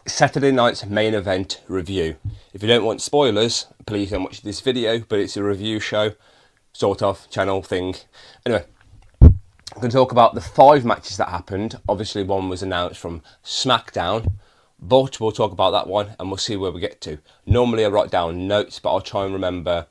Saturday night's main event review. If you don't want spoilers, please don't watch this video, but it's a review show, sort of, channel thing. Anyway, I'm going to talk about the 5 matches that happened. Obviously, one was announced from SmackDown, but we'll talk about that one and we'll see where we get to. Normally, I write down notes, but I'll try and remember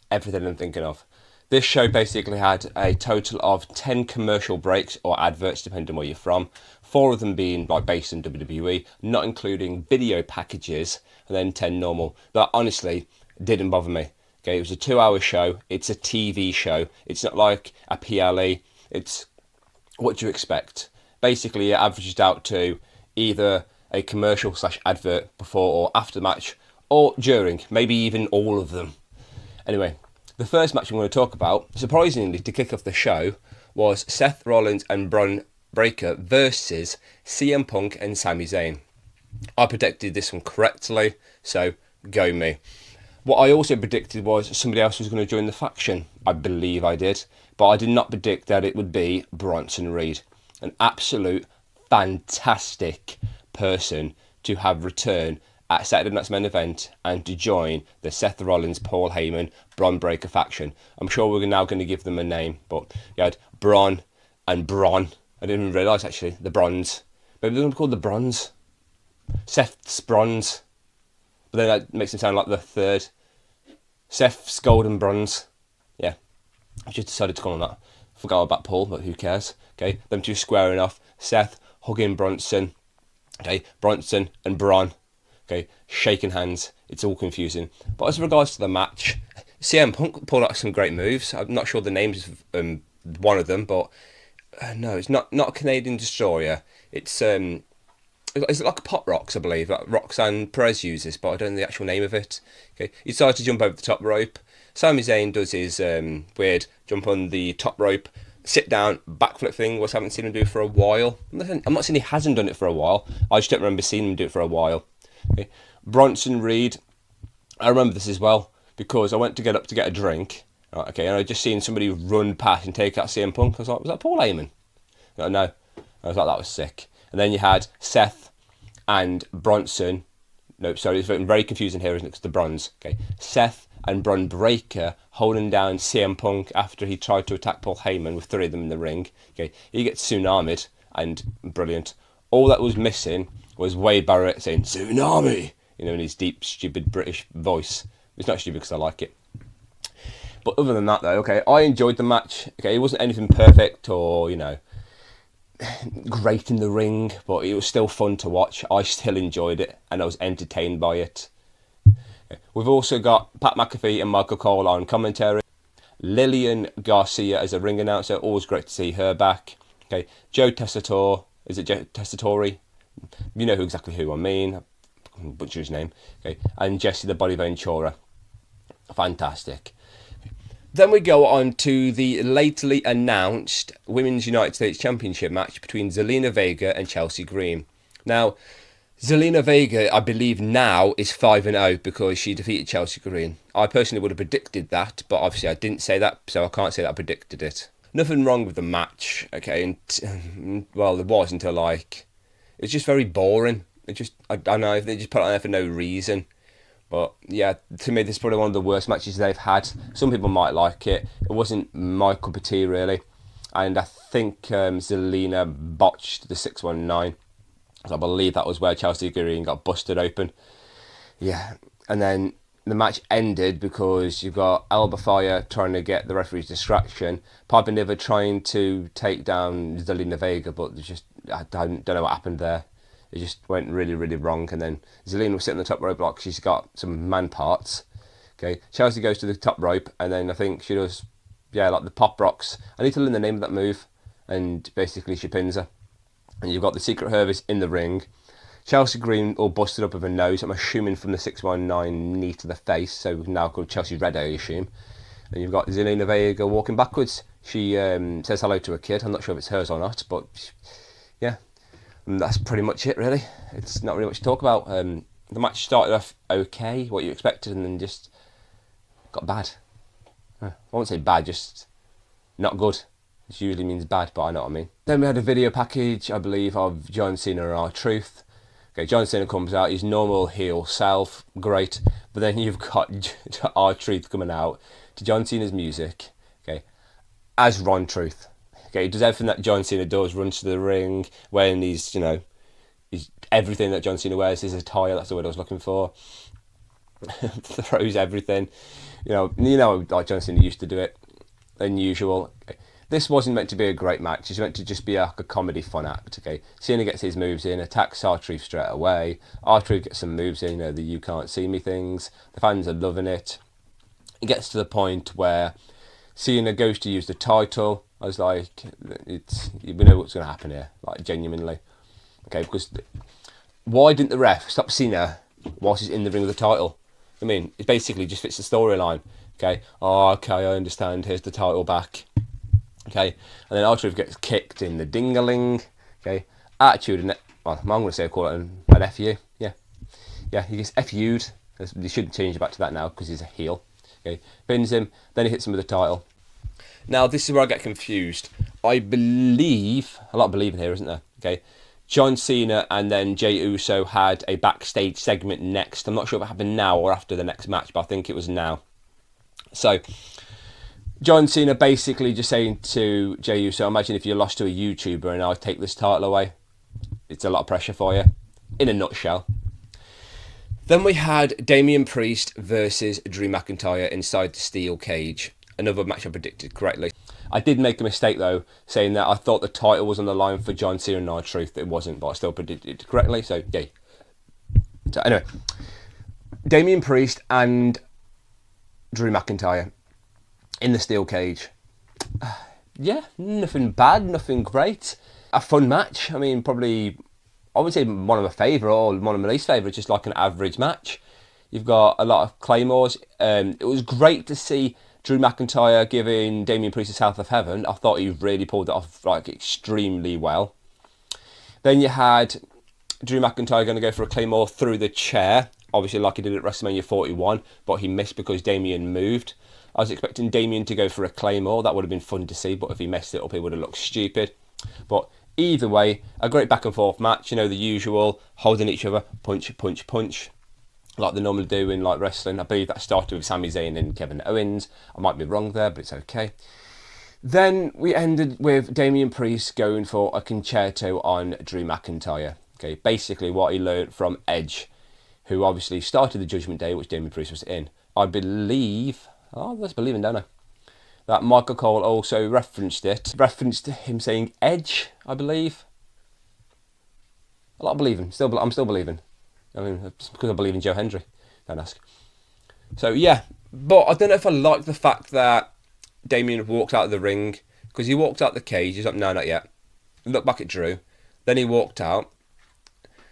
everything I'm thinking of. This show basically had a total of 10 commercial breaks or adverts, depending on where you're from. 4 of them being like based in WWE, not including video packages, and then 10 normal. That honestly didn't bother me. Okay, it was a 2-hour show. It's a TV show. It's not like a PLE. It's what do you expect. Basically, it averaged out to either a commercial / advert before or after the match, or during, maybe even all of them. Anyway, the first match I'm going to talk about, surprisingly to kick off the show, was Seth Rollins and Brunbreaker versus CM Punk and Sami Zayn. I predicted this one correctly, so go me. What I also predicted was somebody else was going to join the faction. I believe I did, but I did not predict that it would be Bronson Reed. An absolute fantastic person to have return at Saturday night's main event and to join the Seth Rollins, Paul Heyman, Brunbreaker faction. I'm sure we're now going to give them a name, but you had Bron and Bron. I didn't even realise actually, the Bronze. Maybe they're going to be called the Bronze. Seth's Bronze. But then that makes him sound like the third. Seth's Golden Bronze. Yeah, I just decided to call him that. Forgot about Paul, but who cares? Okay, them two squaring off. Seth hugging Bronson. Okay, Bronson and Bron. Okay, shaking hands. It's all confusing. But as regards to the match, CM Punk pulled out some great moves. I'm not sure the names of one of them, but no, it's not a Canadian Destroyer. It's like a Pop Rocks, I believe, like Roxanne Perez uses, but I don't know the actual name of it. Okay, he started to jump over the top rope. Sami Zayn does his weird jump on the top rope, sit down, backflip thing, which I haven't seen him do for a while. I'm not saying he hasn't done it for a while. I just don't remember seeing him do it for a while. Okay. Bronson Reed, I remember this as well because I went to get up to get a drink. Okay, and I just seen somebody run past and take out CM Punk. I was like, was that Paul Heyman? No. I was like, that was sick. And then you had Seth and Bronson. No, sorry, it's very confusing here, isn't it? Because the Bronze. Okay, Seth and Brunbreaker holding down CM Punk after he tried to attack Paul Heyman with 3 of them in the ring. Okay, he gets tsunami'd and brilliant. All that was missing was Wade Barrett saying "Tsunami," you know, in his deep, stupid British voice. It's not stupid because I like it. But other than that, though, okay, I enjoyed the match. Okay, it wasn't anything perfect or, you know, great in the ring, but it was still fun to watch. I still enjoyed it, and I was entertained by it. Okay. We've also got Pat McAfee and Michael Cole on commentary. Lillian Garcia as a ring announcer. Always great to see her back. Okay, Joe Tessitore. Is it Joe Tessitore? You know exactly who I mean. I can butcher his name. Okay, and Jesse the Body Ventura. Fantastic. Then we go on to the lately announced Women's United States Championship match between Zelina Vega and Chelsea Green. Now, Zelina Vega, I believe now, is 5-0 because she defeated Chelsea Green. I personally would have predicted that, but obviously I didn't say that, so I can't say that I predicted it. Nothing wrong with the match, okay, and well, there was until like, it's just very boring. It just, I don't know, they just put it on there for no reason. But yeah, to me, this is probably one of the worst matches they've had. Some people might like it. It wasn't my cup of tea, really. And I think Zelina botched the 619. I believe that was where Chelsea Green got busted open. Yeah, and then the match ended because you've got Alba Fire trying to get the referee's distraction. Piper Niven trying to take down Zelina Vega, but I don't know what happened there. It just went really, really wrong. And then Zelina was sitting on the top rope like she's got some man parts. Okay, Chelsea goes to the top rope, and then I think she does, yeah, like the Pop Rocks. I need to learn the name of that move. And basically she pins her. And you've got the Secret Service in the ring. Chelsea Green all busted up with a nose. I'm assuming from the 619 knee to the face. So now called Chelsea Red, I assume. And you've got Zelina Vega walking backwards. She says hello to a kid. I'm not sure if it's hers or not, but yeah. And that's pretty much it, really. It's not really much to talk about. The match started off okay, what you expected, and then just got bad. I won't say bad, just not good. Which usually means bad, but I know what I mean. Then we had a video package, I believe, of John Cena and R-Truth Okay, John Cena comes out, his normal heel self, great. But then you've got R-Truth coming out to John Cena's music, okay, as Ron Truth. Okay, he does everything that John Cena does, runs to the ring, wearing these, he's everything that John Cena wears is attire, that's the word I was looking for. Throws everything. Like John Cena used to do it, unusual. Okay. This wasn't meant to be a great match. It's meant to just be like a comedy fun act. Okay, Cena gets his moves in, attacks R-Truth straight away. R-Truth gets some moves in, the "you can't see me" things. The fans are loving it. It gets to the point where Cena goes to use the title. I was like, we know what's going to happen here, like genuinely. Okay, because why didn't the ref stop Cena whilst he's in the ring with the title? I mean, it basically just fits the storyline. Okay, I understand. Here's the title back. Okay, and then R-Truth gets kicked in the ding-a-ling. Okay, attitude and I'm going to say call it an FU. Yeah, he gets FU'd. They shouldn't change it back to that now because he's a heel. Okay, pins him, then he hits him with the title. Now this is where I get confused. I believe a lot of believing here, isn't there? Okay, John Cena and then Jey Uso had a backstage segment next. I'm not sure if it happened now or after the next match, but I think it was now. So John Cena basically just saying to Jey Uso, imagine if you lost to a YouTuber and I'd take this title away. It's a lot of pressure for you, in a nutshell. Then we had Damien Priest versus Drew McIntyre inside the steel cage. Another match I predicted correctly. I did make a mistake though, saying that I thought the title was on the line for John Cena and R-Truth. It wasn't, but I still predicted it correctly, so yay. So anyway, Damien Priest and Drew McIntyre in the steel cage. Yeah, nothing bad, nothing great. A fun match. I mean, probably, I would say one of my favourite or one of my least favourite, just like an average match. You've got a lot of claymores. It was great to see Drew McIntyre giving Damien Priest a South of Heaven. I thought he really pulled it off like extremely well. Then you had Drew McIntyre going to go for a claymore through the chair, obviously like he did at WrestleMania 41, but he missed because Damien moved. I was expecting Damien to go for a claymore. That would have been fun to see, but if he messed it up, he would have looked stupid. But either way, a great back and forth match. The usual, holding each other, punch, punch, punch, like they normally do in like wrestling. I believe that started with Sami Zayn and Kevin Owens. I might be wrong there, but it's okay. Then we ended with Damien Priest going for a concerto on Drew McIntyre. Okay, basically what he learned from Edge, who obviously started the Judgment Day, which Damien Priest was in. I believe, let's believe in, don't I? That Michael Cole also referenced him saying Edge, I believe. A lot of believing, I'm still believing. I mean, it's because I believe in Joe Hendry, don't ask. So yeah, but I don't know if I like the fact that Damien walked out of the ring, because he walked out the cage, he's like, no, not yet. Looked back at Drew, then he walked out,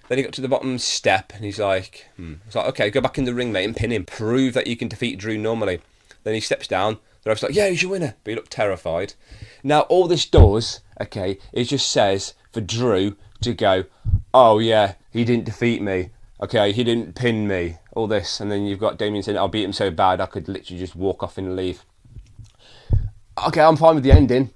then he got to the bottom step, and he's like, It's like, okay, go back in the ring, mate, and pin him. Prove that you can defeat Drew normally. Then he steps down, the ref's like, yeah, he's your winner. But he looked terrified. Now, all this does, okay, it just says for Drew to go, oh yeah, he didn't defeat me. Okay, he didn't pin me. All this. And then you've got Damien saying, I'll beat him so bad I could literally just walk off and leave. Okay, I'm fine with the ending.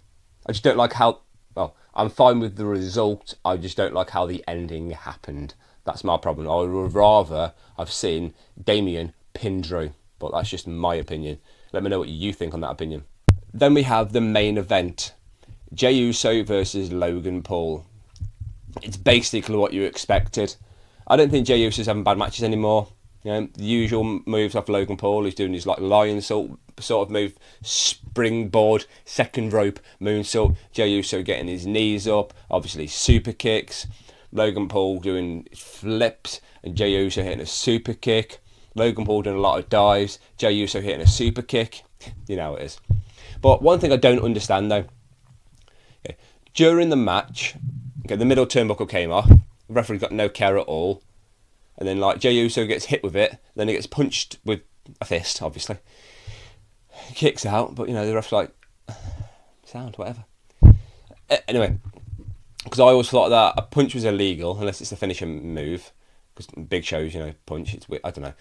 I just don't like how... Well, I'm fine with the result. I just don't like how the ending happened. That's my problem. I would rather have seen Damien pin Drew. But that's just my opinion. Let me know what you think on that opinion. Then we have the main event. Jey Uso versus Logan Paul. It's basically what you expected. I don't think Jey Uso's having bad matches anymore. The usual moves off Logan Paul. He's doing his like lion sort of move, springboard, second rope moonsault. Jey Uso getting his knees up, obviously super kicks. Logan Paul doing flips and Jey Uso hitting a super kick. Logan Paul doing a lot of dives. Jey Uso hitting a super kick. You know how it is. But one thing I don't understand though. Okay, during the match, the middle turnbuckle came off. The referee got no care at all. And then like Jey Uso gets hit with it. Then he gets punched with a fist, obviously. He kicks out, but the ref's like, sound, whatever. Anyway, because I always thought that a punch was illegal unless it's a finishing move. Because Big Show's, punch, it's weird. I don't know.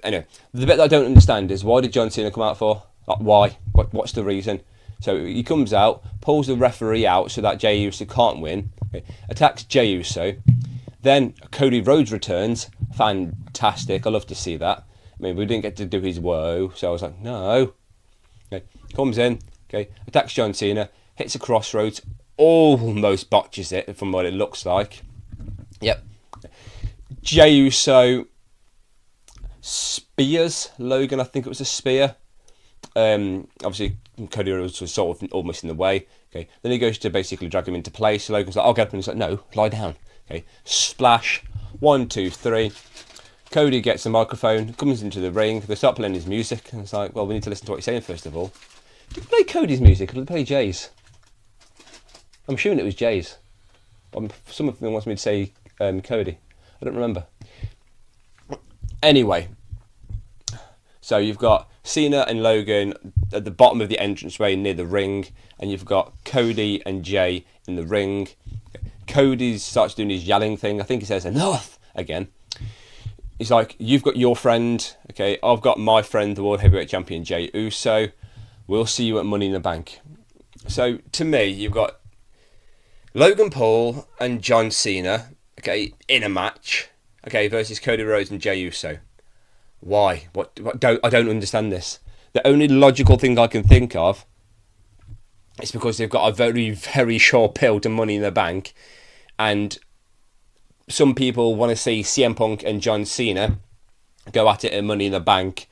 Anyway, the bit that I don't understand is why did John Cena come out for? Like, why? What's the reason? So he comes out, pulls the referee out so that Jey Uso can't win, okay, attacks Jey Uso, Then Cody Rhodes returns. Fantastic. I love to see that. I mean, we didn't get to do his woe, so I was like, no. Okay. Comes in, okay, attacks John Cena, hits a crossroads, almost botches it from what it looks like. Yep. Jey Uso spears Logan, I think it was a spear. Obviously, Cody Rhodes was sort of almost in the way. Okay, then he goes to basically drag him into place. So Logan's like, I'll get up, and he's like, no, lie down. Okay, splash, 1, 2, 3. Cody gets the microphone, comes into the ring. They start playing his music, and it's like, well, we need to listen to what he's saying first of all. Did they play Cody's music, or did they play Jey's? I'm assuming it was Jey's. Some of them wants me to say Cody. I don't remember. Anyway, so you've got Cena and Logan at the bottom of the entranceway near the ring, and you've got Cody and Jey in the ring. Cody starts doing his yelling thing. I think he says enough again. He's like, you've got your friend, okay, I've got my friend, the World Heavyweight Champion Jey Uso. We'll see you at Money in the Bank. So to me, you've got Logan Paul and John Cena, okay, in a match, okay, versus Cody Rhodes and Jey Uso. Why? I don't understand this. The only logical thing I can think of is because they've got a very, very short pill to Money in the Bank, and some people want to see CM Punk and John Cena go at it at Money in the Bank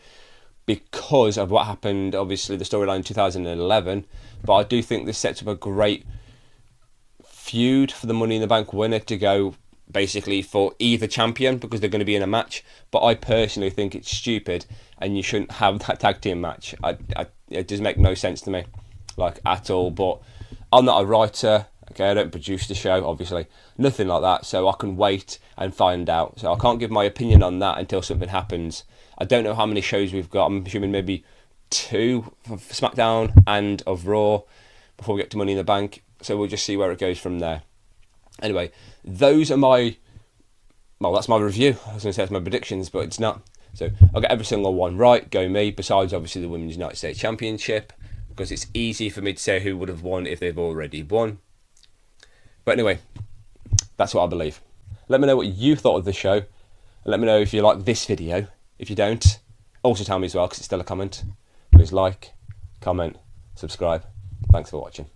because of what happened, obviously, the storyline in 2011. But I do think this sets up a great feud for the Money in the Bank winner to go basically for either champion, because they're going to be in a match. But I personally think it's stupid, and you shouldn't have that tag team match. It does make no sense to me, like, at all. But I'm not a writer, okay, I don't produce the show, obviously, nothing like that, so I can wait and find out. So I can't give my opinion on that until something happens. I don't know how many shows we've got. I'm assuming maybe 2 of SmackDown and of Raw before we get to Money in the Bank. So we'll just see where it goes from there. Anyway, those are my... Well, that's my review. I was going to say it's my predictions, but it's not. So I'll get every single one right, go me, besides obviously the Women's United States Championship, because it's easy for me to say who would have won if they've already won. But anyway, that's what I believe. Let me know what you thought of the show, and let me know if you like this video. If you don't, also tell me as well, because it's still a comment. Please like, comment, subscribe. Thanks for watching.